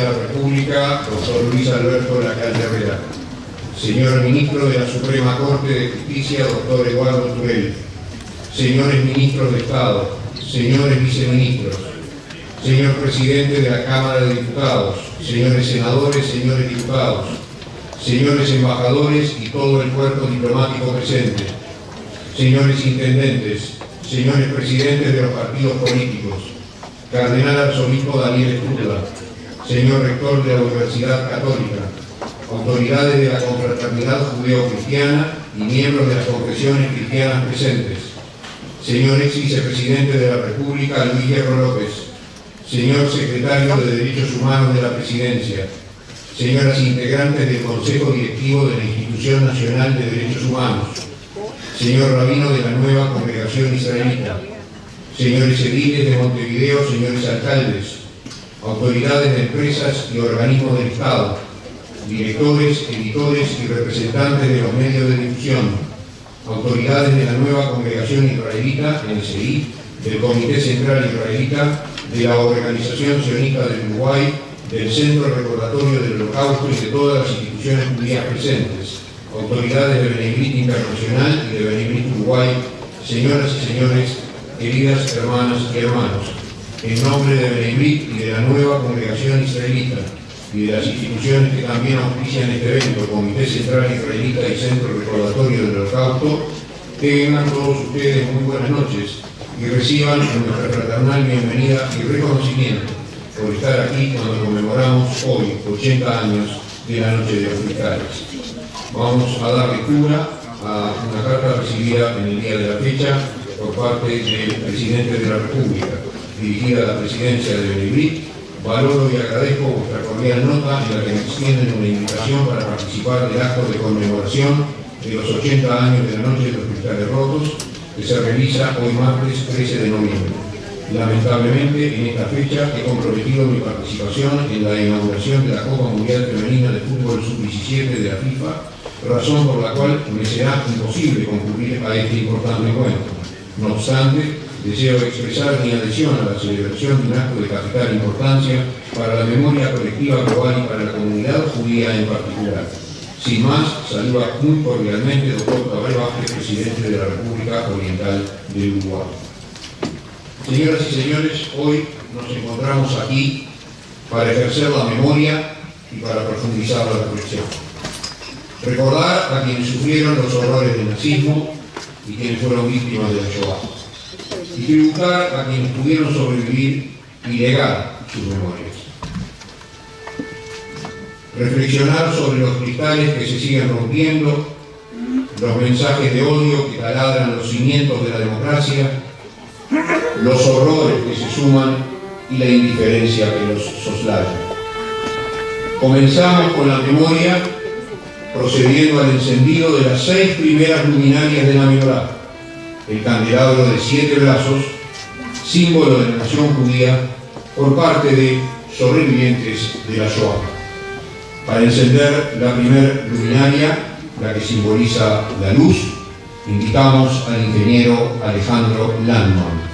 de la República, doctor Luis Alberto Lacalle Herrera. Señor Ministro de la Suprema Corte de Justicia, doctor Eduardo Turel. Señores Ministros de Estado, señores Viceministros, señor Presidente de la Cámara de Diputados, señores Senadores, señores Diputados, señores Embajadores y todo el cuerpo diplomático presente, señores Intendentes, señores Presidentes de los partidos políticos, Cardenal Arzobispo Daniel Sturla, señor Rector de la Universidad Católica, autoridades de la confraternidad judeo-cristiana y miembros de las confesiones cristianas presentes, señor ex vicepresidente de la República Luis Hierro López, señor secretario de Derechos Humanos de la Presidencia, señoras integrantes del Consejo Directivo de la Institución Nacional de Derechos Humanos, señor rabino de la nueva Congregación Israelita, señores ediles de Montevideo, señores alcaldes, autoridades de empresas y organismos del Estado, directores, editores y representantes de los medios de difusión, autoridades de la nueva Congregación Israelita, NSI, del Comité Central Israelita, de la Organización Sionista del Uruguay, del Centro Recordatorio del Holocausto y de todas las instituciones judías presentes, autoridades de Benebrit Internacional y de Benebrit Uruguay, señoras y señores, queridas hermanas y hermanos, en nombre de Benebrit y de la nueva Congregación Israelita y de las instituciones que también auspician este evento, Comité Central Israelita y Centro Recordatorio del Holocausto, tengan todos ustedes muy buenas noches y reciban nuestra fraternal bienvenida y reconocimiento por estar aquí cuando conmemoramos hoy 80 años de la Noche de Hospitales. Vamos a dar lectura a una carta recibida en el día de la fecha por parte del Presidente de la República, dirigida a la Presidencia de Benebrit. Valoro y agradezco vuestra cordial nota en la que me extienden una invitación para participar del acto de conmemoración de los 80 años de la Noche de los Cristales Rotos, que se realiza hoy martes 13 de noviembre. Lamentablemente, en esta fecha he comprometido mi participación en la inauguración de la Copa Mundial Femenina de Fútbol Sub-17 de la FIFA, razón por la cual me será imposible concurrir a este importante encuentro. No obstante, deseo expresar mi adhesión a la celebración de un acto de capital importancia para la memoria colectiva global y para la comunidad judía en particular. Sin más, saluda muy cordialmente al doctor Tabaré Vázquez, presidente de la República Oriental del Uruguay. Señoras y señores, hoy nos encontramos aquí para ejercer la memoria y para profundizar la reflexión. Recordar a quienes sufrieron los horrores del nazismo y quienes fueron víctimas de la Shoah. Y tributar a quienes pudieron sobrevivir y legar sus memorias. Reflexionar sobre los cristales que se siguen rompiendo, los mensajes de odio que taladran los cimientos de la democracia, los horrores que se suman y la indiferencia que los soslaya. Comenzamos con la memoria procediendo al encendido de las 6 primeras luminarias de la menorá, el candelabro de 7 brazos, símbolo de la nación judía, por parte de sobrevivientes de la Shoah. Para encender la primera luminaria, la que simboliza la luz, invitamos al ingeniero Alejandro Landman.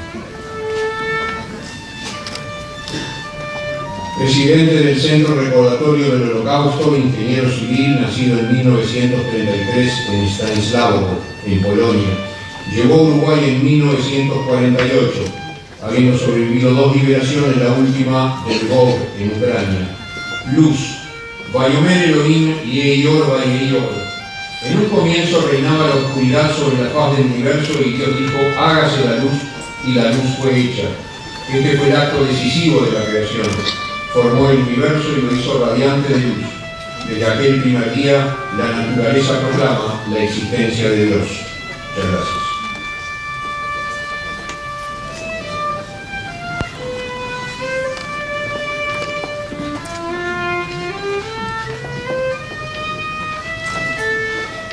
Presidente del Centro Recordatorio del Holocausto, ingeniero civil, nacido en 1933 en Stanisławo, en Polonia. Llegó a Uruguay en 1948, habiendo sobrevivido 2 liberaciones, la última del Lvov, en Ucrania. Luz, Vayomer Elohim y Eior Vayeior. En un comienzo reinaba la oscuridad sobre la faz del universo y Dios dijo, hágase la luz, y la luz fue hecha. Este fue el acto decisivo de la creación. Formó el universo y lo hizo radiante de luz. Desde aquel primer día, la naturaleza proclama la existencia de Dios. Muchas gracias.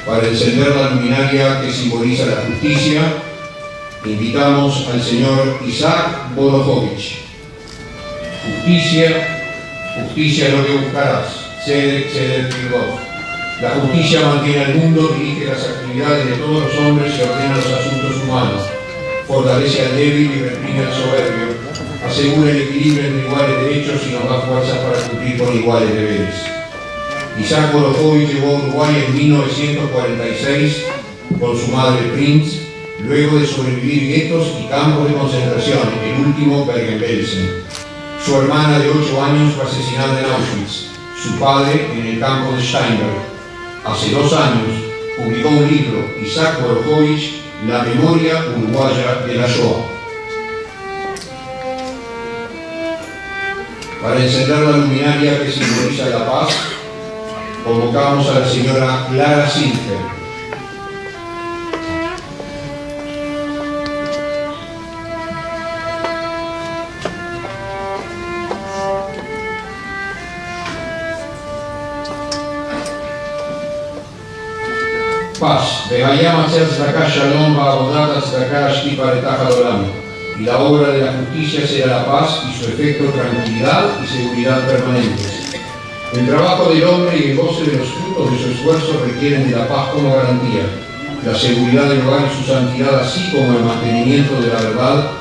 Para encender la luminaria que simboliza la justicia, invitamos al señor Isaac Bodohovich. Justicia lo que buscarás, Tzedek Tzedek. La justicia mantiene al mundo, dirige las actividades de todos los hombres y ordena los asuntos humanos, fortalece al débil y reprime al soberbio, asegura el equilibrio entre iguales derechos y nos da fuerzas para cumplir con iguales deberes. Isaac Borojovich llegó a Uruguay en 1946 con su madre Prinz, luego de sobrevivir guetos y campos de concentración, el último Bergen-Belsen. Su hermana de 8 años fue asesinada en Auschwitz, su padre en el campo de Steinberg. Hace 2 años publicó un libro, Isaac Borojovich, La memoria uruguaya de la Shoah. Para encender la luminaria que simboliza la paz, convocamos a la señora Clara Singer. Paz, Begayama Tzedaka Shalom Ba'avodat Tzedaka Shtipa Retach Olam. Y la obra de la justicia será la paz y su efecto tranquilidad y seguridad permanentes. El trabajo del hombre y el goce de los frutos de su esfuerzo requieren de la paz como garantía. La seguridad del hogar y su santidad, así como el mantenimiento de la verdad,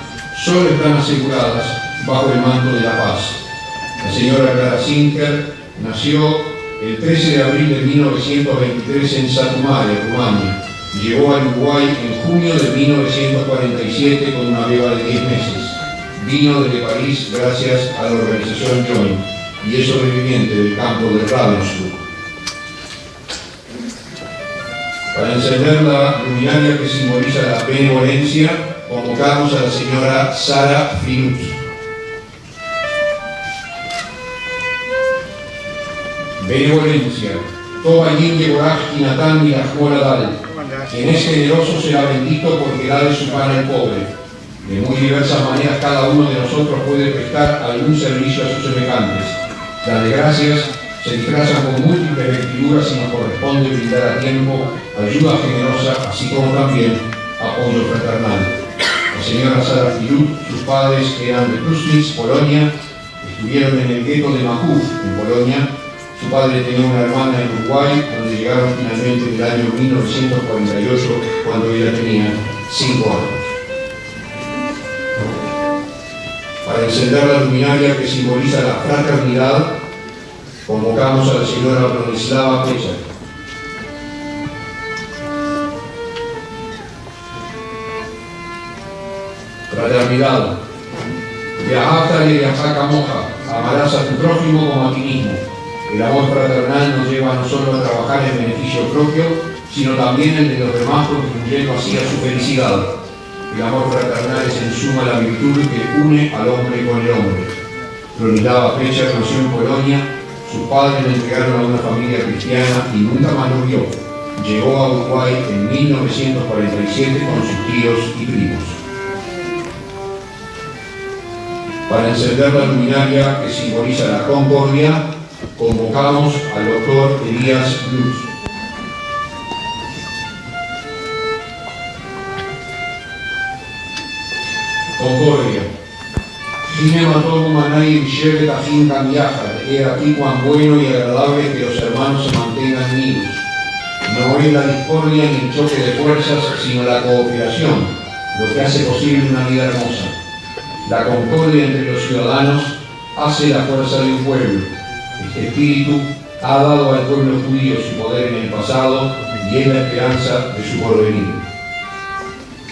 solo están aseguradas bajo el manto de la paz. La señora Clara Singer nació el 13 de abril de 1923 en Satu Mare, Rumania. Llegó al Uruguay en junio de 1947 con una beba de 10 meses. Vino desde París gracias a la organización Joint y es sobreviviente del campo de Ravensbrück. Para encender la luminaria que simboliza la benevolencia, convocamos a la señora Sara Filut. Benevolencia. Toba Yinge Boraj Kinatán y la Dal. Quien es generoso será bendito porque da de su pan al pobre. De muy diversas maneras cada uno de nosotros puede prestar algún servicio a sus semejantes. Las desgracias se disfrazan con múltiples vestiduras y nos corresponde brindar a tiempo ayuda generosa, así como también apoyo fraternal. La señora Sara Filut, sus padres que eran de Pruslitz, Polonia, estuvieron en el gueto de Machów, en Polonia. Su padre tenía una hermana en Uruguay, donde llegaron finalmente en el año 1948, cuando ella tenía 5 años. Para encender la luminaria que simboliza la fraternidad, convocamos a la señora Bronislava Pecha. Fraternidad. Viajata y viajaca moja, amarás a tu prójimo como a ti mismo. El amor fraternal nos lleva no solo a trabajar en beneficio propio, sino también el de los demás, contribuyendo así a su felicidad. El amor fraternal es en suma la virtud que une al hombre con el hombre. Bronislava Pecha nació en Polonia, sus padres le entregaron a una familia cristiana y nunca más lo vio. Llegó a Uruguay en 1947 con sus tíos y primos. Para encender la luminaria que simboliza la concordia, convocamos al doctor Elías Luz. Concordia. Cinema todo manay y tajín cambiaja. He aquí cuán bueno y agradable que los hermanos se mantengan unidos. No es la discordia ni el choque de fuerzas, sino la cooperación, lo que hace posible una vida hermosa. La concordia entre los ciudadanos hace la fuerza de un pueblo. Este espíritu ha dado al pueblo judío su poder en el pasado y es la esperanza de su porvenir.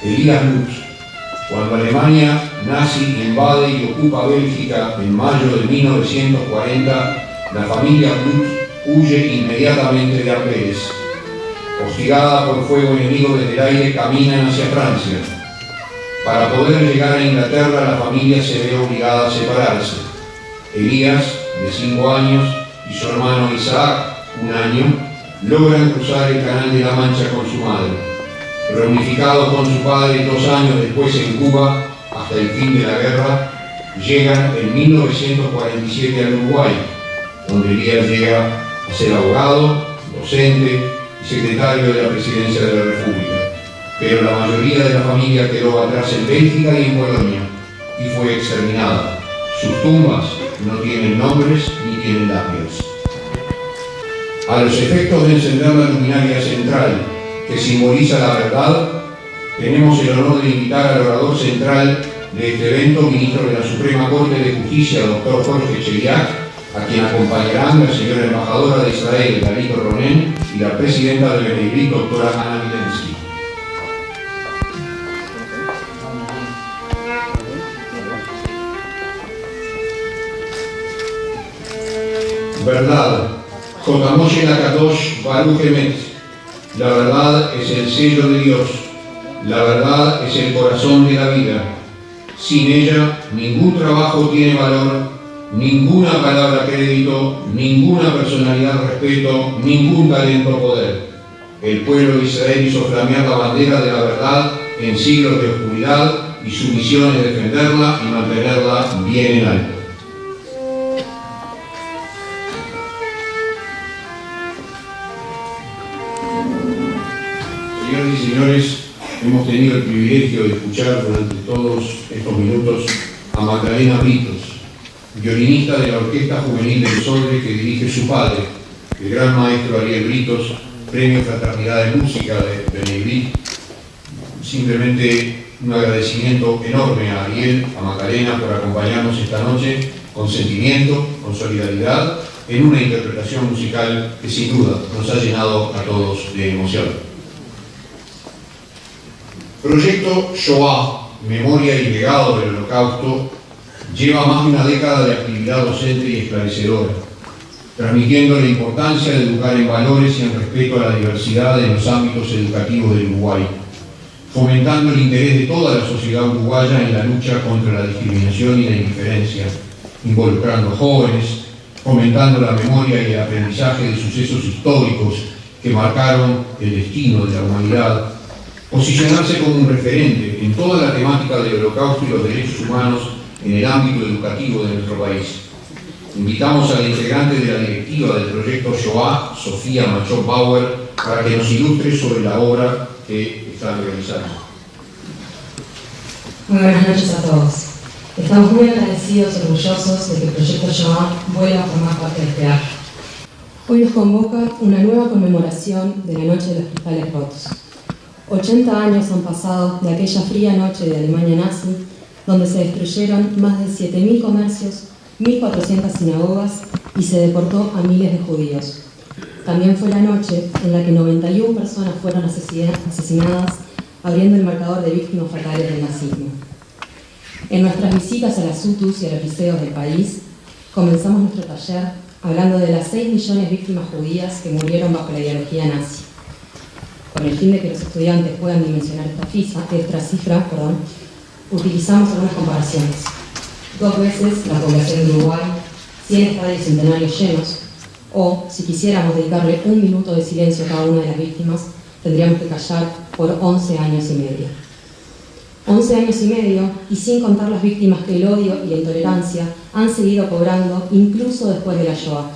Elías Lutz. Cuando Alemania nazi invade y ocupa Bélgica en mayo de 1940, la familia Lutz huye inmediatamente de Amberes. Hostigada por fuego enemigo desde el aire, caminan hacia Francia. Para poder llegar a Inglaterra, la familia se ve obligada a separarse. Elías, de 5 años, y su hermano Isaac, 1 año, logran cruzar el Canal de la Mancha con su madre. Reunificados con su padre 2 años después en Cuba, hasta el fin de la guerra, llegan en 1947 al Uruguay, donde Elías llega a ser abogado, docente y secretario de la Presidencia de la República. Pero la mayoría de la familia quedó atrás en Bélgica y en Polonia, y fue exterminada. Sus tumbas no tienen nombres ni tienen lápidas. A los efectos de encender la luminaria central, que simboliza la verdad, tenemos el honor de invitar al orador central de este evento, ministro de la Suprema Corte de Justicia, doctor Jorge Chediak, a quien acompañarán la señora embajadora de Israel, Dalit Ronen, y la presidenta de Benegrit, doctora Ana Milensky. Verdad. Jotamoshe Lakadosh Baruch Emet. La verdad es el sello de Dios. La verdad es el corazón de la vida. Sin ella, ningún trabajo tiene valor, ninguna palabra crédito, ninguna personalidad respeto, ningún talento poder. El pueblo de Israel hizo flamear la bandera de la verdad en siglos de oscuridad y su misión es defenderla y mantenerla bien en alto. Señoras y señores, hemos tenido el privilegio de escuchar durante todos estos minutos a Magdalena Britos, violinista de la Orquesta Juvenil del Solde que dirige su padre, el gran maestro Ariel Britos, Premio Fraternidad de Música de Benegrit. Simplemente un agradecimiento enorme a Ariel, a Magdalena por acompañarnos esta noche con sentimiento, con solidaridad, en una interpretación musical que sin duda nos ha llenado a todos de emoción. Proyecto Shoah, Memoria y Legado del Holocausto, lleva más de una década de actividad docente y esclarecedora, transmitiendo la importancia de educar en valores y en respeto a la diversidad en los ámbitos educativos del Uruguay, fomentando el interés de toda la sociedad uruguaya en la lucha contra la discriminación y la indiferencia, involucrando jóvenes, fomentando la memoria y el aprendizaje de sucesos históricos que marcaron el destino de la humanidad, posicionarse como un referente en toda la temática del Holocausto y los derechos humanos en el ámbito educativo de nuestro país. Invitamos a la integrante de la directiva del proyecto Shoah, Sofía Machón Bauer, para que nos ilustre sobre la obra que están realizando. Muy buenas noches a todos. Estamos muy agradecidos y orgullosos de que el proyecto Shoah vuelva a formar parte de este acto. Hoy nos convoca una nueva conmemoración de la Noche de los Cristales Rotos. 80 años han pasado de aquella fría noche de Alemania nazi, donde se destruyeron más de 7.000 comercios, 1.400 sinagogas y se deportó a miles de judíos. También fue la noche en la que 91 personas fueron asesinadas, abriendo el marcador de víctimas fatales del nazismo. En nuestras visitas a las UTUs y a los liceos del país, comenzamos nuestro taller hablando de las 6 millones de víctimas judías que murieron bajo la ideología nazi. Con el fin de que los estudiantes puedan dimensionar esta cifra, utilizamos algunas comparaciones. 2 veces la población de Uruguay, 100 estadios centenarios llenos, o, si quisiéramos dedicarle un minuto de silencio a cada una de las víctimas, tendríamos que callar por 11 años y medio. 11 años y medio, y sin contar las víctimas que el odio y la intolerancia han seguido cobrando incluso después de la Shoah,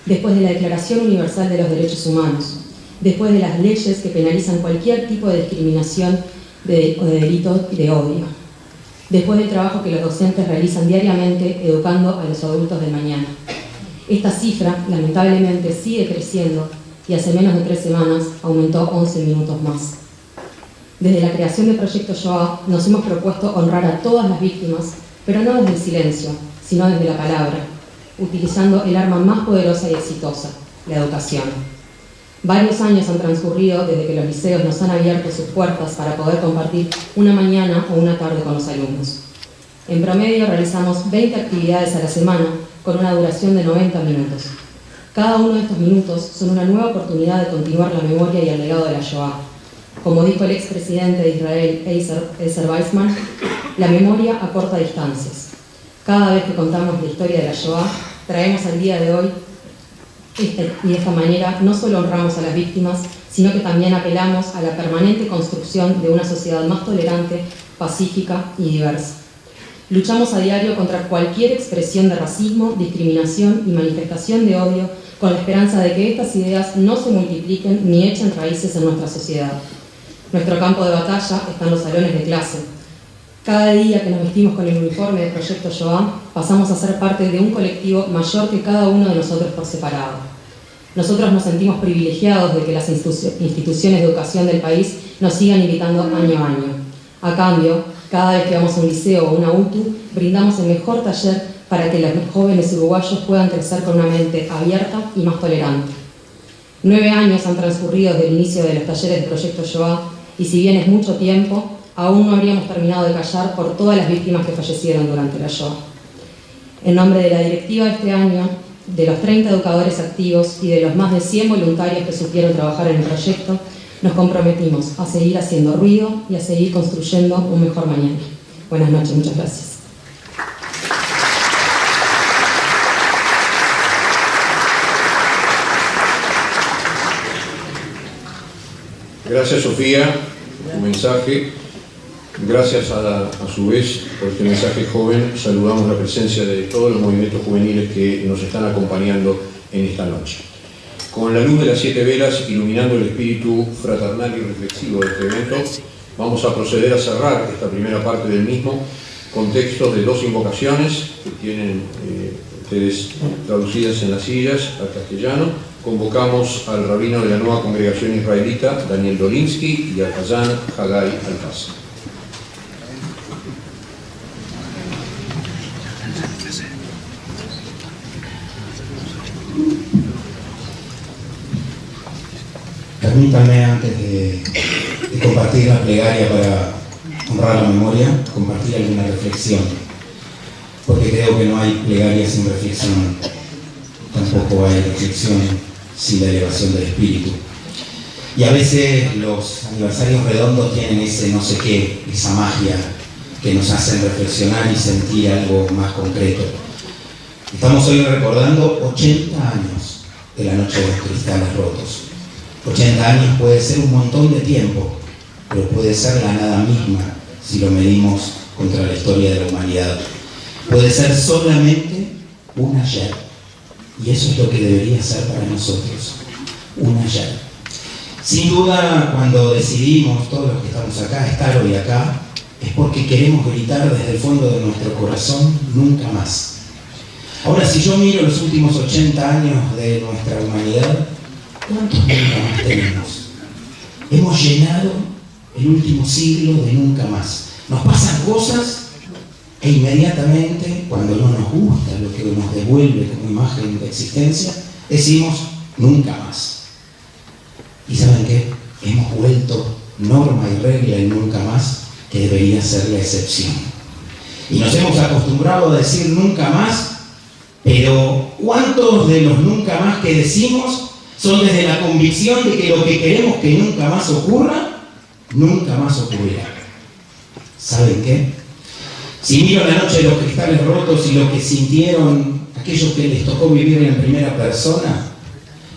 después de la Declaración Universal de los Derechos Humanos, después de las leyes que penalizan cualquier tipo de discriminación o de delito de odio, después del trabajo que los docentes realizan diariamente educando a los adultos del mañana. Esta cifra, lamentablemente, sigue creciendo y hace menos de 3 semanas aumentó 11 minutos más. Desde la creación del Proyecto Shoah nos hemos propuesto honrar a todas las víctimas, pero no desde el silencio, sino desde la palabra, utilizando el arma más poderosa y exitosa, la educación. Varios años han transcurrido desde que los liceos nos han abierto sus puertas para poder compartir una mañana o una tarde con los alumnos. En promedio realizamos 20 actividades a la semana con una duración de 90 minutos. Cada uno de estos minutos son una nueva oportunidad de continuar la memoria y el legado de la Shoah. Como dijo el expresidente de Israel, Ezer Weizman, la memoria acorta distancias. Cada vez que contamos la historia de la Shoah, traemos al día de hoy y de esta manera no solo honramos a las víctimas, sino que también apelamos a la permanente construcción de una sociedad más tolerante, pacífica y diversa. Luchamos a diario contra cualquier expresión de racismo, discriminación y manifestación de odio, con la esperanza de que estas ideas no se multipliquen ni echen raíces en nuestra sociedad. Nuestro campo de batalla está en los salones de clase. Cada día que nos vestimos con el uniforme del Proyecto Shoah, pasamos a ser parte de un colectivo mayor que cada uno de nosotros por separado. Nosotros nos sentimos privilegiados de que las instituciones de educación del país nos sigan invitando año a año. A cambio, Cada vez que vamos a un liceo o a una UTU, brindamos el mejor taller para que los jóvenes uruguayos puedan crecer con una mente abierta y más tolerante. 9 años han transcurrido desde el inicio de los talleres del Proyecto Shoah, y si bien es mucho tiempo, aún no habríamos terminado de callar por todas las víctimas que fallecieron durante la Shoah. En nombre de la directiva de este año, de los 30 educadores activos y de los más de 100 voluntarios que supieron trabajar en el proyecto, nos comprometimos a seguir haciendo ruido y a seguir construyendo un mejor mañana. Buenas noches, muchas gracias. Gracias, Sofía, por tu mensaje. Gracias a su vez por este mensaje joven. Saludamos la presencia de todos los movimientos juveniles que nos están acompañando en esta noche. Con la luz de las 7 velas iluminando el espíritu fraternal y reflexivo de este evento, vamos a proceder a cerrar esta primera parte del mismo con textos de 2 invocaciones que tienen ustedes traducidas en las sillas al castellano. Convocamos al rabino de la nueva congregación israelita, Daniel Dolinsky, y al Hazán Hagai Alcázar. Permítanme, antes de compartir la plegaria para honrar la memoria, compartir alguna reflexión, porque creo que no hay plegaria sin reflexión, tampoco hay reflexión sin la elevación del espíritu. Y a veces los aniversarios redondos tienen ese no sé qué, esa magia que nos hacen reflexionar y sentir algo más concreto. Estamos hoy recordando 80 años de la noche de los cristales rotos. 80 años puede ser un montón de tiempo, pero puede ser la nada misma si lo medimos contra la historia de la humanidad. Puede ser solamente un ayer, y eso es lo que debería ser para nosotros, un ayer. Sin duda, cuando decidimos, todos los que estamos acá, estar hoy acá, es porque queremos gritar desde el fondo de nuestro corazón, nunca más. Ahora, si yo miro los últimos 80 años de nuestra humanidad, ¿cuántos nunca más tenemos? Hemos llenado el último siglo de nunca más. Nos pasan cosas e inmediatamente, cuando no nos gusta lo que nos devuelve como imagen de existencia, decimos nunca más. ¿Y saben qué? Hemos vuelto norma y regla en nunca más, que debería ser la excepción. Y nos hemos acostumbrado a decir nunca más, pero ¿cuántos de los nunca más que decimos son desde la convicción de que lo que queremos que nunca más ocurra, nunca más ocurrirá? ¿Saben qué? Si miro la noche de los cristales rotos y lo que sintieron aquellos que les tocó vivir en primera persona,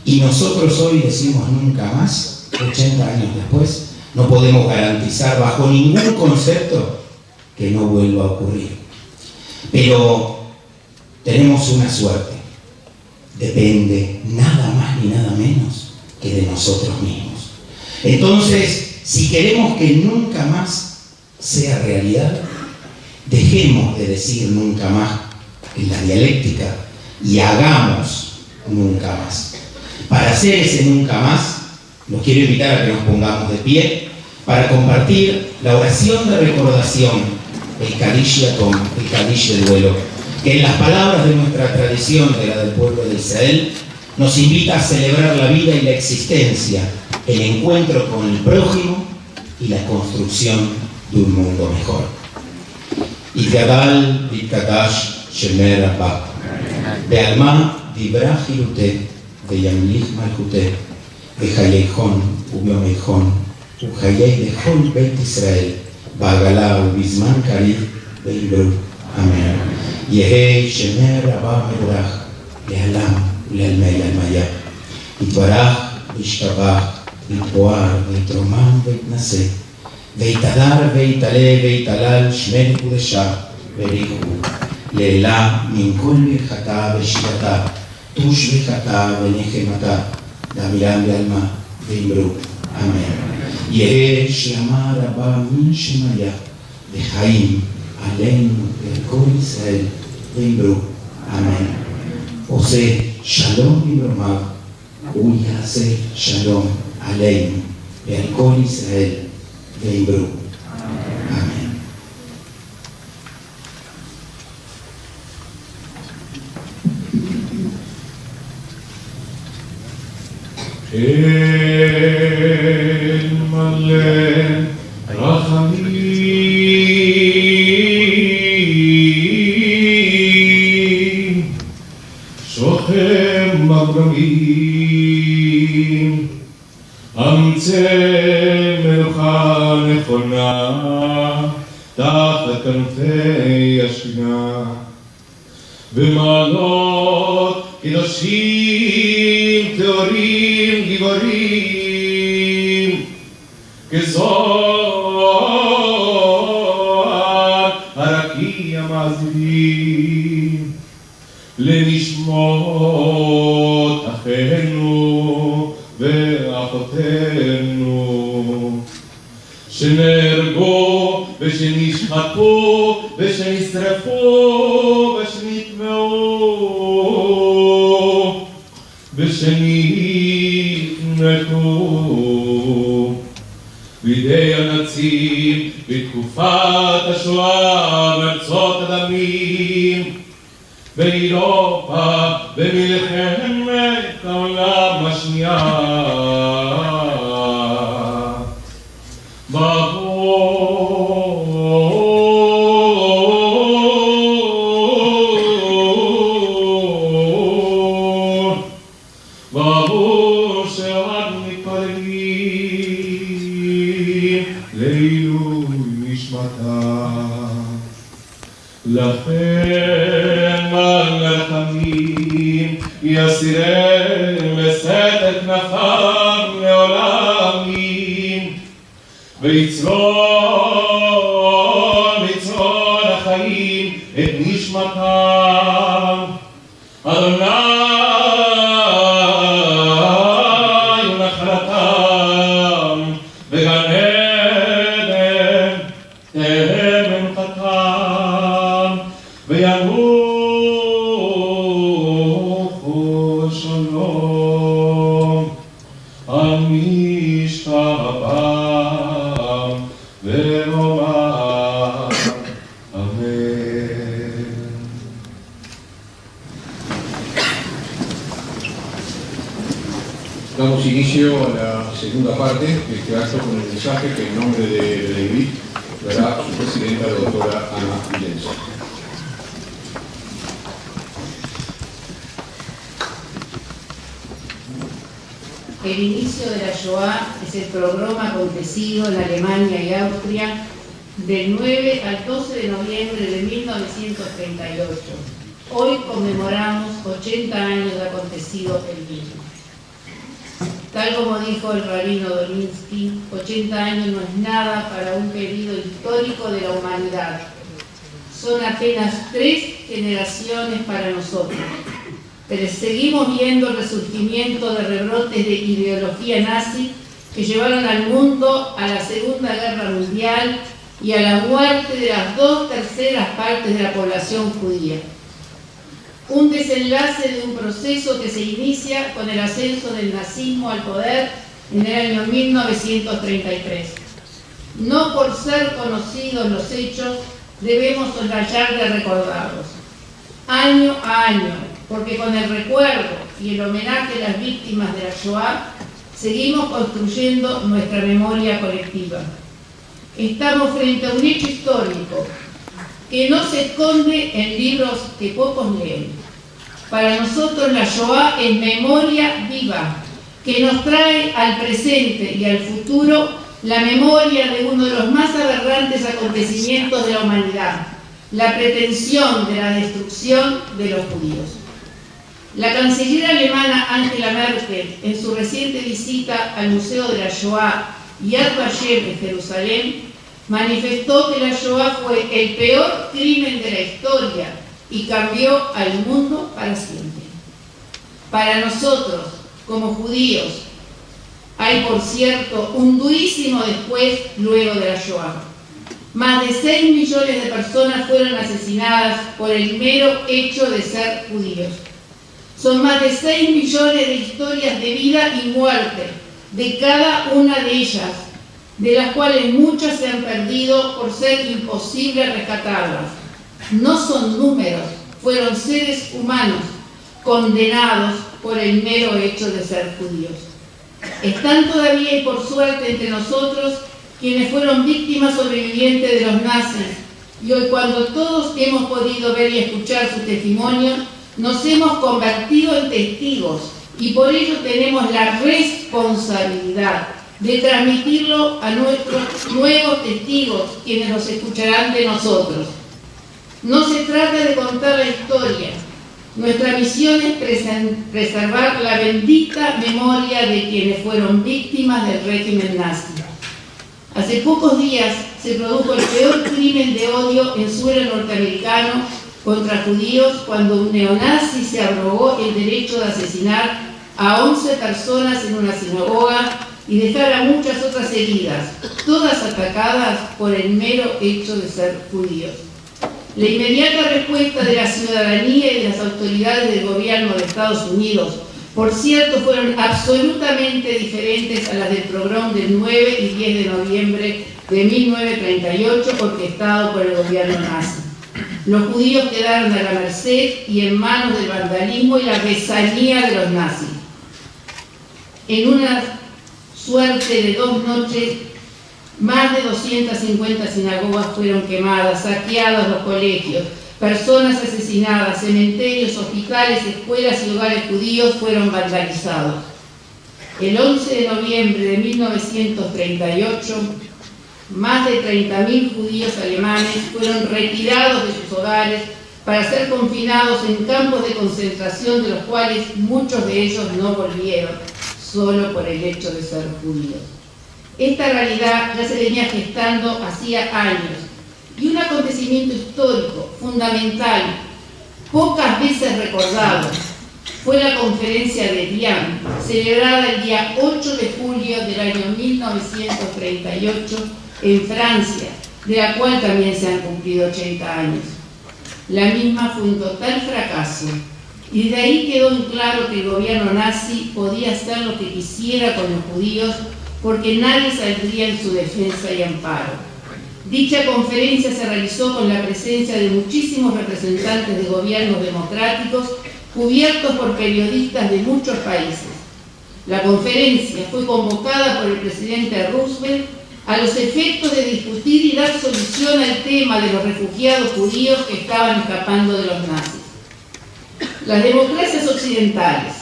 y nosotros hoy decimos nunca más, 80 años después, no podemos garantizar bajo ningún concepto que no vuelva a ocurrir. Pero tenemos una suerte. Depende nada más ni nada menos que de nosotros mismos. Entonces, si queremos que nunca más sea realidad, dejemos de decir nunca más en la dialéctica y hagamos nunca más. Para hacer ese nunca más, los quiero invitar a que nos pongamos de pie para compartir la oración de recordación, el Kadish Yatom, el Kadish de duelo, que en las palabras de nuestra tradición, de la del pueblo de Israel, nos invita a celebrar la vida y la existencia, el encuentro con el prójimo y la construcción de un mundo mejor. Itgadal Bitkadash Shemer Abba Be'alma Dibra Hilute Ve'yamlich Malchute Ve'chayeichon U'byomeichon U'chayei Dechol Beit Israel Ba'agala U'bizman Karib Ve'ibru. Amén. Yehei Shemer Abba Mevorach Le'alam U'le'almei Almaya Yitbarach V'yishtabach V'yitboar V'yitromam V'yitnaseh Veitadar, veitale, veitalal, shmel kudesha, verihu, leela, minkol birchata, veshirata, tush birchata, venechemata, daviram be'alma, veimru. Amén. Yehe shlama rabba min shemaya, vechaim, aleinu, ve'kol Israel, veimru. Amén. Ose shalom vibromav, uyase shalom, aleinu, ve'kol Israel, veimru. Amén. El Malé Rachamim Shochem Magramim Amtze Melucha Nechona תחת כנפי השכינה במעלות קדושים טהורים גיבורים כזוהר הרקיע מעזיבים לנשמות אחינו ואחותינו שנהרגו ושנשחטו ושנשרפו ושנטמעו ושנפנקו בידי הנאצים בתקופת השואה מארצות הדמים באירופה במלחמת העולם השנייה ברור שאנו מתפללים לעילוי נשמתם. לכן מלאכים יסירם לשאת את כנפם לעולמים ויצרון החיים את נשמתם. אדוני ונחלתם בגן עדן תהא מנוחתם וינוחו שלום על משכבם ונאמר אמן. Damos inicio a la segunda parte de este acto con el mensaje que en nombre de Leivit dará su presidenta, la doctora Ana Vilenza. El inicio de la Shoah es el programa acontecido en Alemania y Austria del 9 al 12 de noviembre de 1938. Hoy conmemoramos 80 años de acontecido el mismo. Tal como dijo el rabino Dolinsky, 80 años no es nada para un periodo histórico de la humanidad. Son apenas 3 generaciones para nosotros. Pero seguimos viendo el resurgimiento de rebrotes de ideología nazi que llevaron al mundo a la Segunda Guerra Mundial y a la muerte de las 2/3 partes de la población judía. Un desenlace de un proceso que se inicia con el ascenso del nazismo al poder en el año 1933. No por ser conocidos los hechos debemos soslayar de recordarlos, año a año, porque con el recuerdo y el homenaje a las víctimas de la Shoah seguimos construyendo nuestra memoria colectiva. Estamos frente a un hecho histórico que no se esconde en libros que pocos leen. Para nosotros la Shoah es memoria viva, que nos trae al presente y al futuro la memoria de uno de los más aberrantes acontecimientos de la humanidad, la pretensión de la destrucción de los judíos. La canciller alemana Angela Merkel, en su reciente visita al Museo de la Shoah Yad Vashem en Jerusalén, manifestó que la Shoah fue el peor crimen de la historia y cambió al mundo para siempre. Para nosotros, como judíos, hay, por cierto, un durísimo después luego de la Shoah. Más de 6 millones de personas fueron asesinadas por el mero hecho de ser judíos. Son más de 6 millones de historias de vida y muerte de cada una de ellas, de las cuales muchas se han perdido por ser imposible rescatarlas. No son números, fueron seres humanos condenados por el mero hecho de ser judíos. Están todavía y por suerte entre nosotros quienes fueron víctimas sobrevivientes de los nazis, y hoy, cuando todos hemos podido ver y escuchar su testimonio, nos hemos convertido en testigos, y por ello tenemos la responsabilidad de transmitirlo a nuestros nuevos testigos, quienes los escucharán de nosotros. No se trata de contar la historia. Nuestra misión es preservar la bendita memoria de quienes fueron víctimas del régimen nazi. Hace pocos días se produjo el peor crimen de odio en suelo norteamericano contra judíos cuando un neonazi se arrogó el derecho de asesinar a 11 personas en una sinagoga y dejar a muchas otras heridas, todas atacadas por el mero hecho de ser judíos. La inmediata respuesta de la ciudadanía y de las autoridades del gobierno de Estados Unidos, por cierto, fueron absolutamente diferentes a las del pogrom del 9 y 10 de noviembre de 1938 orquestado por el gobierno nazi. Los judíos quedaron a la merced y en manos del vandalismo y la besanía de los nazis. En una suerte de 2 noches, más de 250 sinagogas fueron quemadas, saqueados los colegios, personas asesinadas, cementerios, hospitales, escuelas y hogares judíos fueron vandalizados. El 11 de noviembre de 1938, más de 30.000 judíos alemanes fueron retirados de sus hogares para ser confinados en campos de concentración, de los cuales muchos de ellos no volvieron, solo por el hecho de ser judíos. Esta realidad ya se venía gestando hacía años, y un acontecimiento histórico, fundamental, pocas veces recordado, fue la conferencia de Diane, celebrada el día 8 de julio del año 1938 en Francia, de la cual también se han cumplido 80 años. La misma fue un total fracaso, y de ahí quedó en claro que el gobierno nazi podía hacer lo que quisiera con los judíos, porque nadie saldría en su defensa y amparo. Dicha conferencia se realizó con la presencia de muchísimos representantes de gobiernos democráticos, cubiertos por periodistas de muchos países. La conferencia fue convocada por el presidente Roosevelt a los efectos de discutir y dar solución al tema de los refugiados judíos que estaban escapando de los nazis. Las democracias occidentales,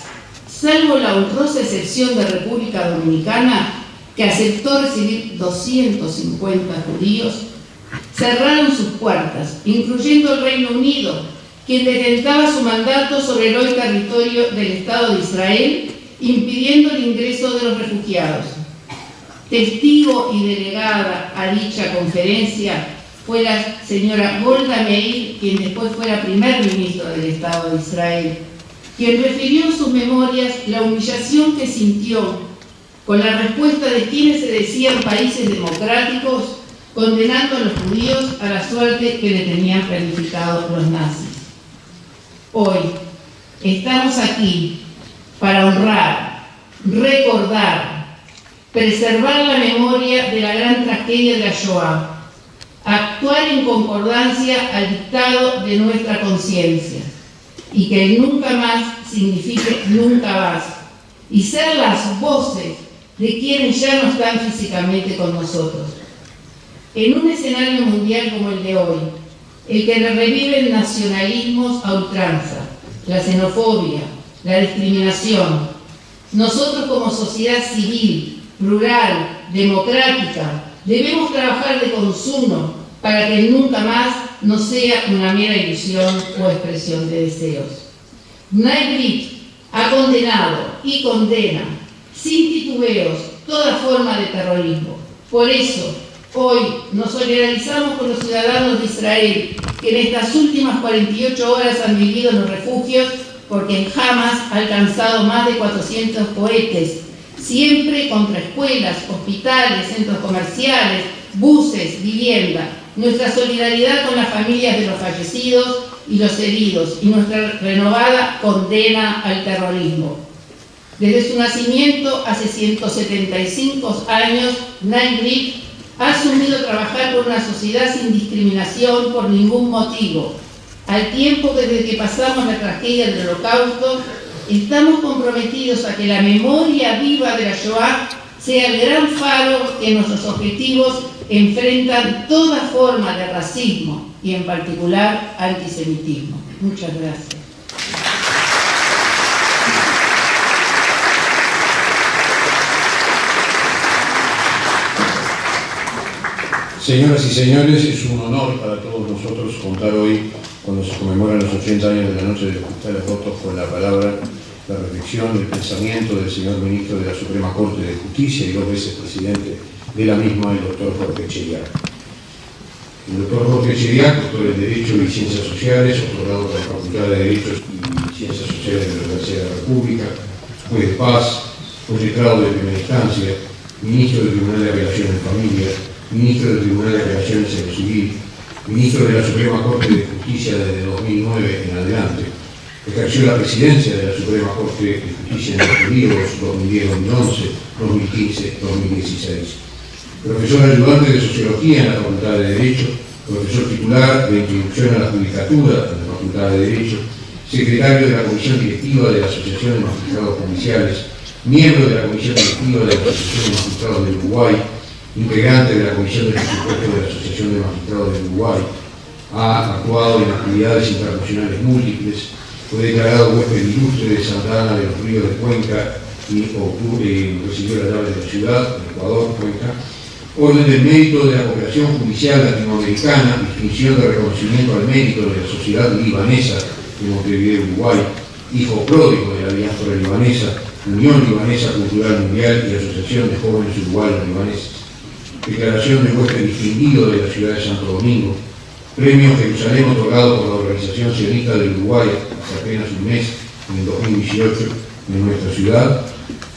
salvo la honrosa excepción de República Dominicana, que aceptó recibir 250 judíos, cerraron sus puertas, incluyendo el Reino Unido, quien detentaba su mandato sobre el hoy territorio del Estado de Israel, impidiendo el ingreso de los refugiados. Testigo y delegada a dicha conferencia fue la señora Golda Meir, quien después fuera primer ministro del Estado de Israel, quien refirió en sus memorias la humillación que sintió con la respuesta de quienes se decían países democráticos, condenando a los judíos a la suerte que le tenían planificado los nazis. Hoy estamos aquí para honrar, recordar, preservar la memoria de la gran tragedia de la Shoah, actuar en concordancia al dictado de nuestra conciencia, y que el nunca más signifique nunca más, y ser las voces de quienes ya no están físicamente con nosotros. En un escenario mundial como el de hoy, el que reviven nacionalismos a ultranza, la xenofobia, la discriminación, nosotros como sociedad civil, plural, democrática, debemos trabajar de consumo para que el nunca más no sea una mera ilusión o expresión de deseos. Naibrit ha condenado y condena sin titubeos toda forma de terrorismo. Por eso, hoy nos solidarizamos con los ciudadanos de Israel que en estas últimas 48 horas han vivido en los refugios, porque en Hamas ha alcanzado más de 400 cohetes, siempre contra escuelas, hospitales, centros comerciales, buses, vivienda. Nuestra solidaridad con las familias de los fallecidos y los heridos, y nuestra renovada condena al terrorismo. Desde su nacimiento, hace 175 años, Naibrit ha asumido trabajar por una sociedad sin discriminación por ningún motivo, al tiempo que desde que pasamos la tragedia del Holocausto, Estamos comprometidos a que la memoria viva de la Shoah sea el gran faro que en nuestros objetivos enfrentan toda forma de racismo y en particular antisemitismo. Muchas gracias. Señoras y señores, es un honor para todos nosotros contar hoy, cuando se conmemoran los 80 años de la Noche de los Cristales Rotos, con la palabra, la reflexión, el pensamiento del señor ministro de la Suprema Corte de Justicia y 2 veces presidente de la misma, el doctor Jorge Chediak. El doctor Jorge Chediak, doctor en Derecho y Ciencias Sociales, otorgado por la Facultad de Derechos y Ciencias Sociales de la Universidad de la República, juez de paz, fue letrado de primera instancia, ministro del Tribunal de Apelación en Familia, ministro del Tribunal de Apelaciones en lo Civil, ministro de la Suprema Corte de Justicia desde 2009 en adelante. Ejerció la presidencia de la Suprema Corte de Justicia en los periodos 2010-2011, 2015-2016. Profesor ayudante de Sociología en la Facultad de Derecho, profesor titular de Introducción a la Judicatura en la Facultad de Derecho, secretario de la Comisión Directiva de la Asociación de Magistrados Judiciales, miembro de la Comisión Directiva de la Asociación de Magistrados del Uruguay, integrante de la Comisión de Presupuesto de la Asociación de Magistrados del Uruguay, ha actuado en actividades internacionales múltiples, fue declarado huésped ilustre de Santa Ana de los Ríos de Cuenca y recibió las llaves de la ciudad, de Ecuador, Cuenca, Orden del Mérito de la Cooperación Judicial Latinoamericana, distinción de reconocimiento al mérito de la Sociedad Libanesa de Montevideo, Uruguay, hijo pródigo de la diáspora libanesa, Unión Libanesa Cultural Mundial y Asociación de Jóvenes Uruguayos Libaneses. Declaración de huésped distinguido de la ciudad de Santo Domingo, premio Jerusalén otorgado por la Organización Sionista del Uruguay hace apenas un mes, en el 2018, en nuestra ciudad,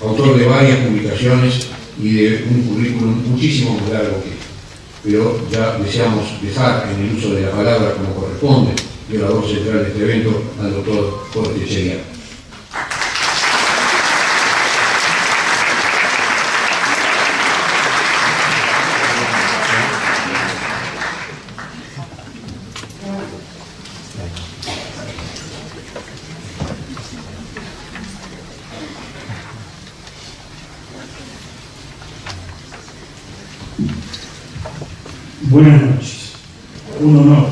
autor de varias publicaciones y de un currículum muchísimo más largo que este. Pero ya deseamos dejar en el uso de la palabra como corresponde, y orador central de este evento, al doctor Jorge Chediak. Buenas noches. Un honor.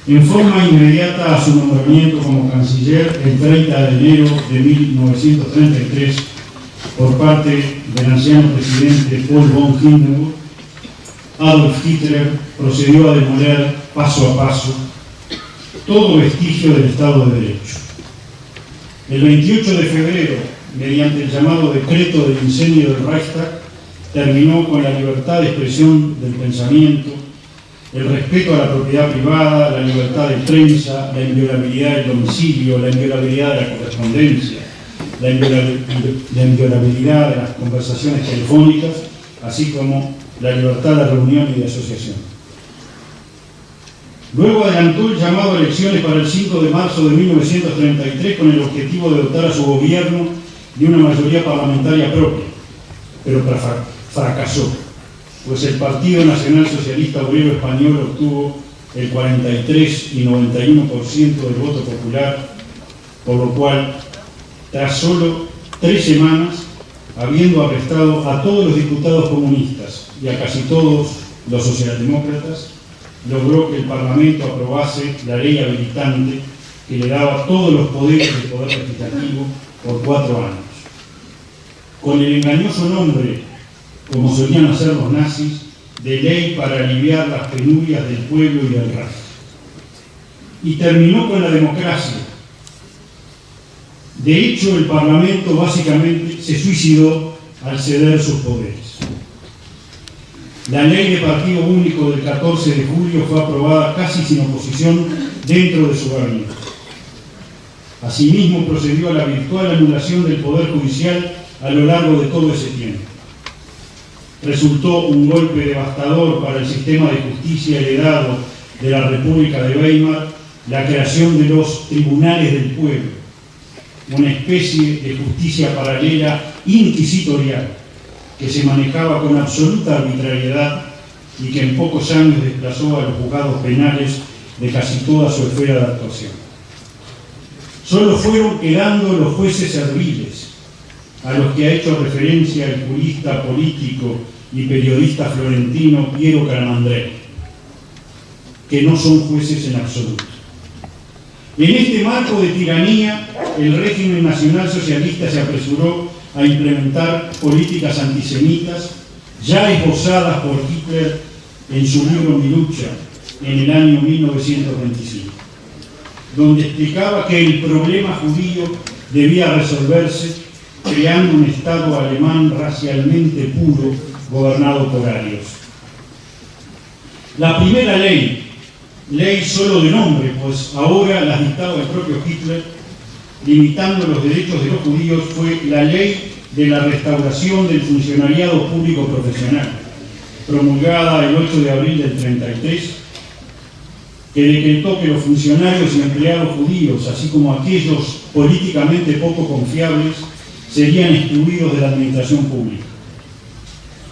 En forma inmediata a su nombramiento como canciller el 30 de enero de 1933 por parte del anciano presidente Paul von Hindenburg, Adolf Hitler procedió a demoler paso a paso todo vestigio del Estado de Derecho. El 28 de febrero, mediante el llamado decreto del incendio del Reichstag, terminó con la libertad de expresión del pensamiento, el respeto a la propiedad privada, la libertad de prensa, la inviolabilidad del domicilio, la inviolabilidad de la correspondencia, la inviolabilidad de las conversaciones telefónicas, así como la libertad de reunión y de asociación. Luego adelantó el llamado a elecciones para el 5 de marzo de 1933 con el objetivo de dotar a su gobierno de una mayoría parlamentaria propia, pero fracasó, pues el Partido Nacional Socialista Obrero Español obtuvo el 43 y 91% del voto popular, por lo cual, tras solo 3 semanas, habiendo arrestado a todos los diputados comunistas y a casi todos los socialdemócratas, logró que el Parlamento aprobase la ley habilitante que le daba todos los poderes del Poder Legislativo por 4 años. Con el engañoso nombre, como solían hacer los nazis, de ley para aliviar las penurias del pueblo y del Reich. Y terminó con la democracia. De hecho, el Parlamento básicamente se suicidó al ceder sus poderes. La ley de partido único del 14 de julio fue aprobada casi sin oposición dentro de su gabinete. Asimismo, procedió a la virtual anulación del Poder Judicial a lo largo de todo ese tiempo. Resultó un golpe devastador para el sistema de justicia heredado de la República de Weimar la creación de los tribunales del pueblo, una especie de justicia paralela inquisitorial que se manejaba con absoluta arbitrariedad y que en pocos años desplazó a los juzgados penales de casi toda su esfera de actuación. Solo fueron quedando los jueces serviles, a los que ha hecho referencia el jurista político y periodista florentino Piero Calamandrei, que no son jueces en absoluto. En este marco de tiranía, el régimen nacionalsocialista se apresuró a implementar políticas antisemitas ya esbozadas por Hitler en su libro Mi lucha, en el año 1925, donde explicaba que el problema judío debía resolverse creando un Estado alemán racialmente puro, gobernado por arios. La primera ley solo de nombre, pues ahora la dictaba el propio Hitler, limitando los derechos de los judíos, fue la Ley de la Restauración del Funcionariado Público Profesional, promulgada el 8 de abril del 33, que decretó que los funcionarios y empleados judíos, así como aquellos políticamente poco confiables, serían excluidos de la administración pública.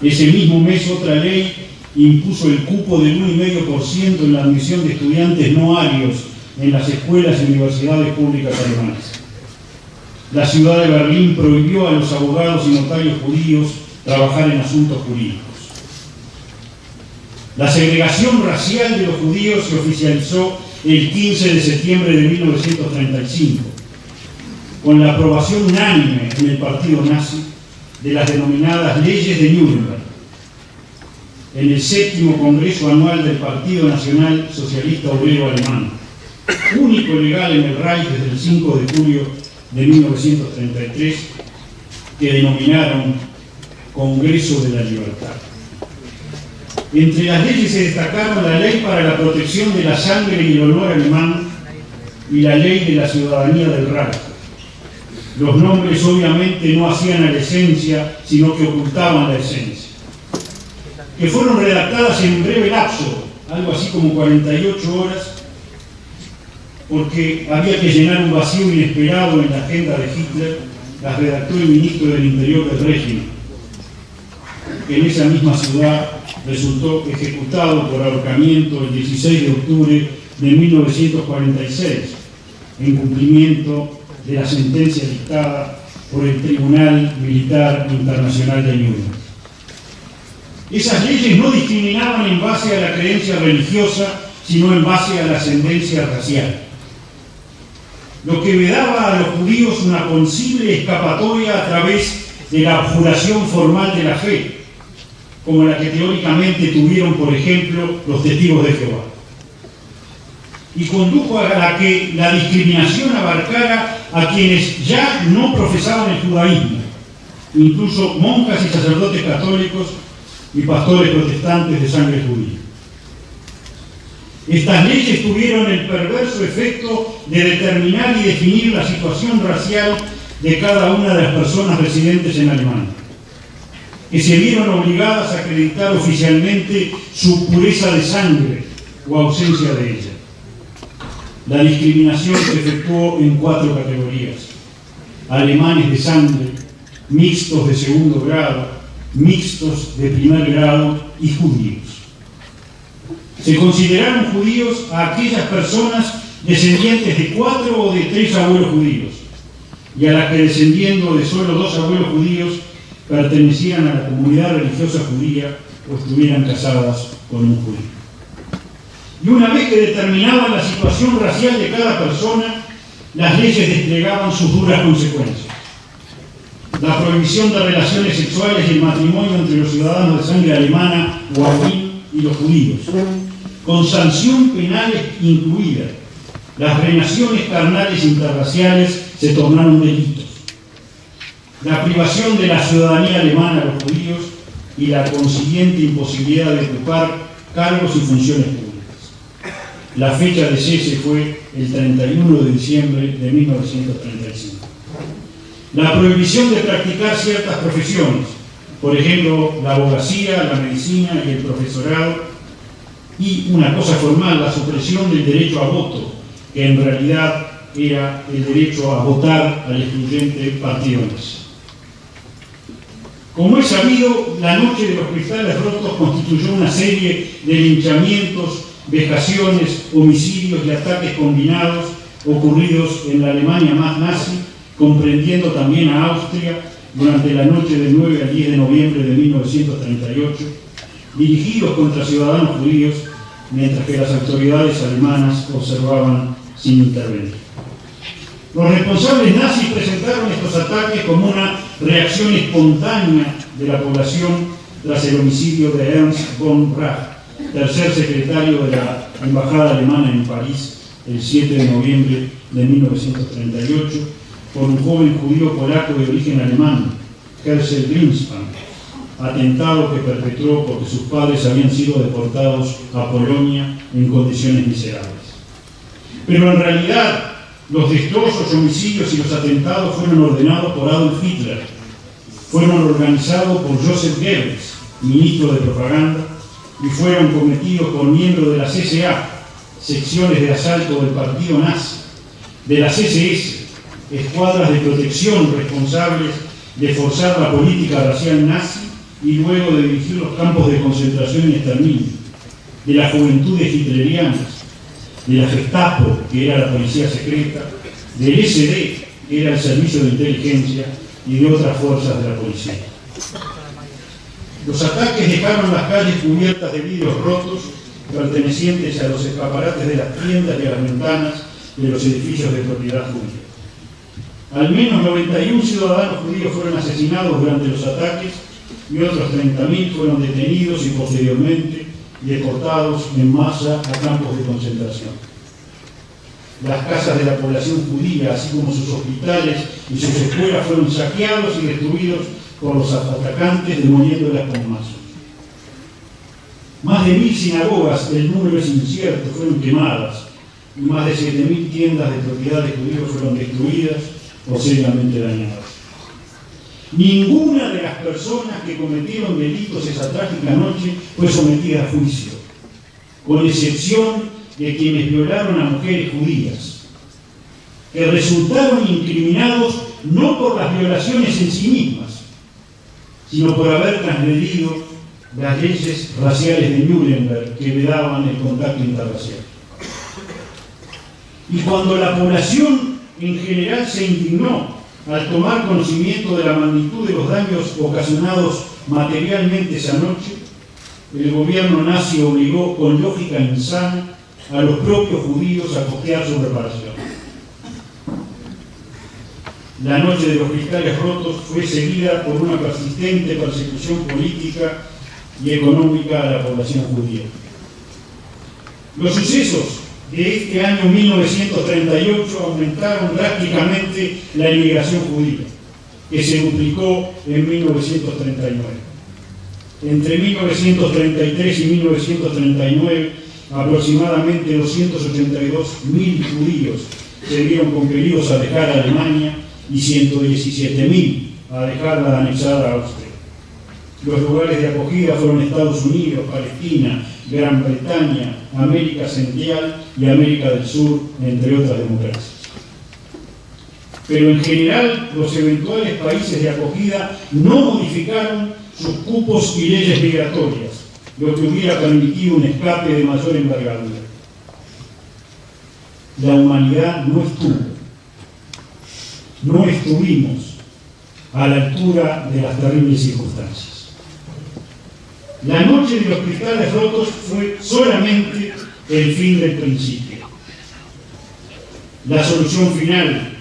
Ese mismo mes otra ley impuso el cupo del 1,5% en la admisión de estudiantes no arios en las escuelas y universidades públicas alemanas. La ciudad de Berlín prohibió a los abogados y notarios judíos trabajar en asuntos jurídicos. La segregación racial de los judíos se oficializó el 15 de septiembre de 1935, con la aprobación unánime en el partido nazi de las denominadas leyes de Nuremberg, en el 7º Congreso Anual del Partido Nacional Socialista Obrero Alemán, único legal en el Reich desde el 5 de julio de 1933, que denominaron Congreso de la Libertad. Entre las leyes se destacaron la Ley para la Protección de la Sangre y el Honor Alemán y la Ley de la Ciudadanía del Reich. Los nombres obviamente no hacían a la esencia, sino que ocultaban la esencia, que fueron redactadas en breve lapso, algo así como 48 horas, porque había que llenar un vacío inesperado en la agenda de Hitler. Las redactó el ministro del Interior del régimen, que en esa misma ciudad resultó ejecutado por ahorcamiento el 16 de octubre de 1946, en cumplimiento de la sentencia dictada por el Tribunal Militar Internacional de Nuremberg. Esas leyes no discriminaban en base a la creencia religiosa, sino en base a la ascendencia racial, lo que vedaba a los judíos una posible escapatoria a través de la abjuración formal de la fe, como la que teóricamente tuvieron, por ejemplo, los testigos de Jehová. Y condujo a la que la discriminación abarcara a quienes ya no profesaban el judaísmo, incluso monjas y sacerdotes católicos y pastores protestantes de sangre judía. Estas leyes tuvieron el perverso efecto de determinar y definir la situación racial de cada una de las personas residentes en Alemania, que se vieron obligadas a acreditar oficialmente su pureza de sangre o ausencia de ella. La discriminación se efectuó en 4 categorías: alemanes de sangre, mixtos de segundo grado, mixtos de primer grado y judíos. Se consideraron judíos a aquellas personas descendientes de 4 o de 3 abuelos judíos, y a las que, descendiendo de solo 2 abuelos judíos, pertenecían a la comunidad religiosa judía o estuvieran casadas con un judío. Y una vez que determinaban la situación racial de cada persona, las leyes desplegaban sus duras consecuencias. La prohibición de relaciones sexuales y el matrimonio entre los ciudadanos de sangre alemana o afín y los judíos, con sanción penal incluida. Las relaciones carnales interraciales se tornaron delitos. La privación de la ciudadanía alemana a los judíos y la consiguiente imposibilidad de ocupar cargos y funciones públicas. La fecha de cese fue el 31 de diciembre de 1935. La prohibición de practicar ciertas profesiones, por ejemplo, la abogacía, la medicina y el profesorado, y una cosa formal, la supresión del derecho a voto, que en realidad era el derecho a votar al excluyente partido nazi. Como es sabido, la Noche de los Cristales Rotos constituyó una serie de linchamientos, vejaciones, homicidios y ataques combinados ocurridos en la Alemania más nazi, comprendiendo también a Austria, durante la noche del 9 al 10 de noviembre de 1938, dirigidos contra ciudadanos judíos, mientras que las autoridades alemanas observaban sin intervenir. Los responsables nazis presentaron estos ataques como una reacción espontánea de la población tras el homicidio de Ernst von Bragg, tercer secretario de la Embajada Alemana en París, el 7 de noviembre de 1938, por un joven judío polaco de origen alemán, Herzl Greenspan, atentado que perpetró porque sus padres habían sido deportados a Polonia en condiciones miserables. Pero en realidad, los destrozos, homicidios y los atentados fueron ordenados por Adolf Hitler, fueron organizados por Joseph Goebbels, ministro de propaganda, y fueron cometidos por miembros de la CSA, secciones de asalto del partido nazi, de las SS, escuadras de protección responsables de forzar la política racial nazi y luego de dirigir los campos de concentración y exterminio, de las juventudes hitlerianas, de la Gestapo, que era la policía secreta, del SD, que era el servicio de inteligencia, y de otras fuerzas de la policía. Los ataques dejaron las calles cubiertas de vidrios rotos pertenecientes a los escaparates de las tiendas y a las ventanas de los edificios de propiedad judía. Al menos 91 ciudadanos judíos fueron asesinados durante los ataques y otros 30.000 fueron detenidos y posteriormente deportados en masa a campos de concentración. Las casas de la población judía, así como sus hospitales y sus escuelas, fueron saqueados y destruidos por los atacantes, demoliéndolas con mazos. Más de 1.000 sinagogas, el número es incierto, fueron quemadas y más de 7.000 tiendas de propiedad de judíos fueron destruidas o seriamente dañadas. Ninguna de las personas que cometieron delitos esa trágica noche fue sometida a juicio, con excepción de quienes violaron a mujeres judías, que resultaron incriminados no por las violaciones en sí mismas, sino por haber transgredido las leyes raciales de Nuremberg que vedaban el contacto interracial. Y cuando la población en general se indignó al tomar conocimiento de la magnitud de los daños ocasionados materialmente esa noche, el gobierno nazi obligó con lógica insana a los propios judíos a costear su reparación. La noche de los cristales rotos fue seguida por una persistente persecución política y económica a la población judía. Los sucesos de este año 1938 aumentaron drásticamente la inmigración judía, que se duplicó en 1939. Entre 1933 y 1939, aproximadamente 282.000 judíos se vieron compelidos a dejar a Alemania y 117.000 a dejar la anexada Austria. Los lugares de acogida fueron Estados Unidos, Palestina, Gran Bretaña, América Central y América del Sur, entre otras democracias. Pero en general, los eventuales países de acogida no modificaron sus cupos y leyes migratorias, lo que hubiera permitido un escape de mayor envergadura. La humanidad no estuvimos a la altura de las terribles circunstancias. La noche de los cristales rotos fue solamente el fin del principio. La solución final,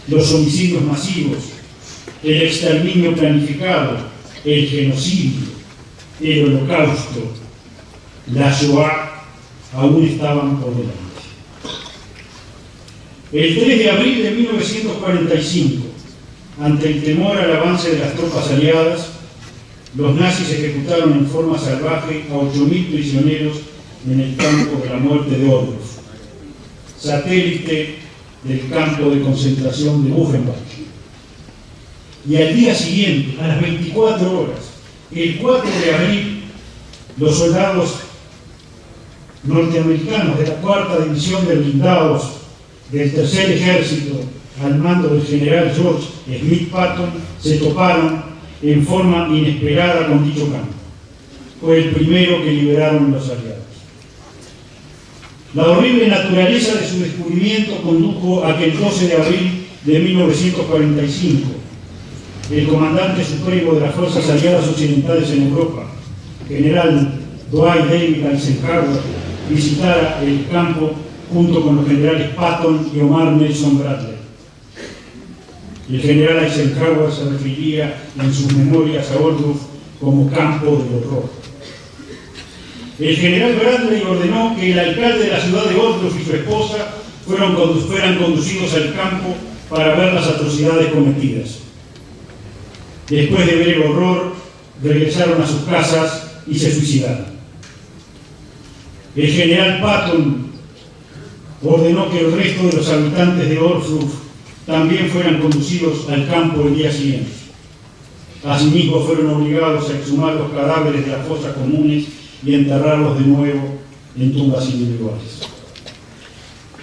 los homicidios masivos, el exterminio planificado, el genocidio, el holocausto, la Shoah, aún estaban por delante. El 3 de abril de 1945, ante el temor al avance de las tropas aliadas, los nazis ejecutaron en forma salvaje a 8.000 prisioneros en el campo de la muerte de Ohrdruf, satélite del campo de concentración de Buchenwald. Y al día siguiente, a las 24 horas, el 4 de abril, los soldados norteamericanos de la 4ª División de Blindados del Tercer Ejército, al mando del general George Smith Patton, se toparon en forma inesperada con dicho campo. Fue el primero que liberaron los aliados. La horrible naturaleza de su descubrimiento condujo a que el 12 de abril de 1945, el comandante supremo de las Fuerzas Aliadas Occidentales en Europa, general Dwight David Eisenhower, visitara el campo junto con los generales Patton y Omar Nelson Bradley. El general Eisenhower se refería en sus memorias a Ohrdruf como campo del horror. El general Bradley ordenó que el alcalde de la ciudad de Ohrdruf y su esposa fueran conducidos al campo para ver las atrocidades cometidas. Después de ver el horror, regresaron a sus casas y se suicidaron. El general Patton ordenó que el resto de los habitantes de Ohrdruf también fueran conducidos al campo el día siguiente. Asimismo, fueron obligados a exhumar los cadáveres de las fosas comunes y enterrarlos de nuevo en tumbas individuales.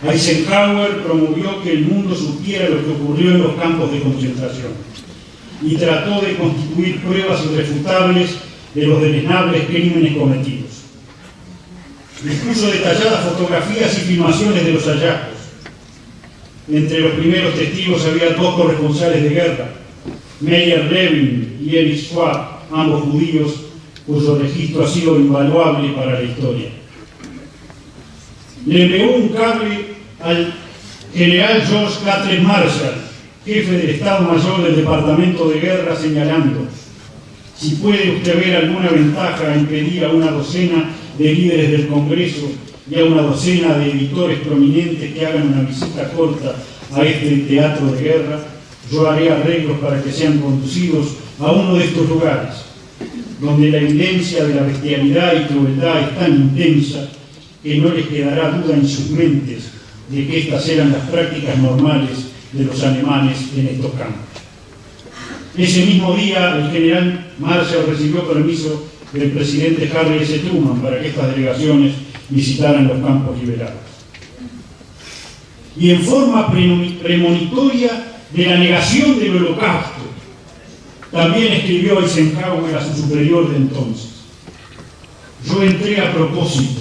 Eisenhower promovió que el mundo supiera lo que ocurrió en los campos de concentración y trató de constituir pruebas irrefutables de los deleznables crímenes cometidos. Dispuso detalladas fotografías y filmaciones de los hallazgos. Entre los primeros testigos había dos corresponsales de guerra, Meyer Levin y Erich Schwab, ambos judíos, cuyo registro ha sido invaluable para la historia. Le envió un cable al general George Catlett Marshall, jefe del Estado Mayor del Departamento de Guerra, señalando: si puede usted ver alguna ventaja en pedir a una docena de líderes del Congreso y a una docena de editores prominentes que hagan una visita corta a este teatro de guerra, yo haré arreglos para que sean conducidos a uno de estos lugares, donde la evidencia de la bestialidad y crueldad es tan intensa que no les quedará duda en sus mentes de que estas eran las prácticas normales de los alemanes en estos campos. Ese mismo día, el general Marshall recibió permiso del presidente Harry S. Truman para que estas delegaciones visitaran los campos liberados. Y en forma premonitoria de la negación del Holocausto, también escribió Eisenhower a su superior de entonces: yo entré a propósito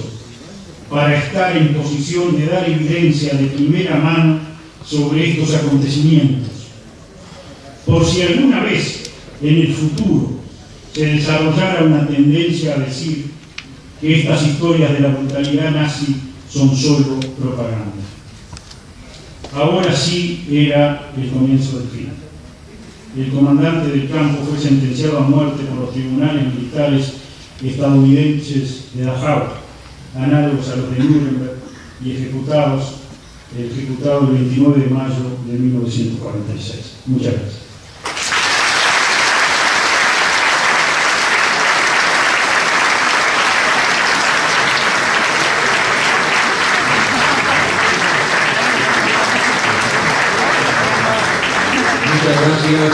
para estar en posición de dar evidencia de primera mano sobre estos acontecimientos, por si alguna vez en el futuro se desarrollara una tendencia a decir que estas historias de la brutalidad nazi son solo propaganda. Ahora sí era el comienzo del fin. El comandante del campo fue sentenciado a muerte por los tribunales militares estadounidenses de Dachau, análogos a los de Nuremberg, y ejecutado el 29 de mayo de 1946. Muchas gracias. Muchas gracias,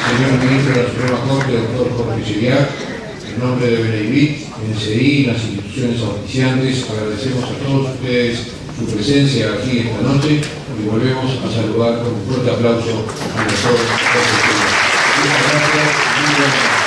señor ministro de la Suprema Corte, doctor Jorge Chiriac. En nombre de Beneivit, NCI y las instituciones auspiciantes, agradecemos a todos ustedes su presencia aquí esta noche y volvemos a saludar con un fuerte aplauso al doctor Jorge Chiriac. Muchas gracias.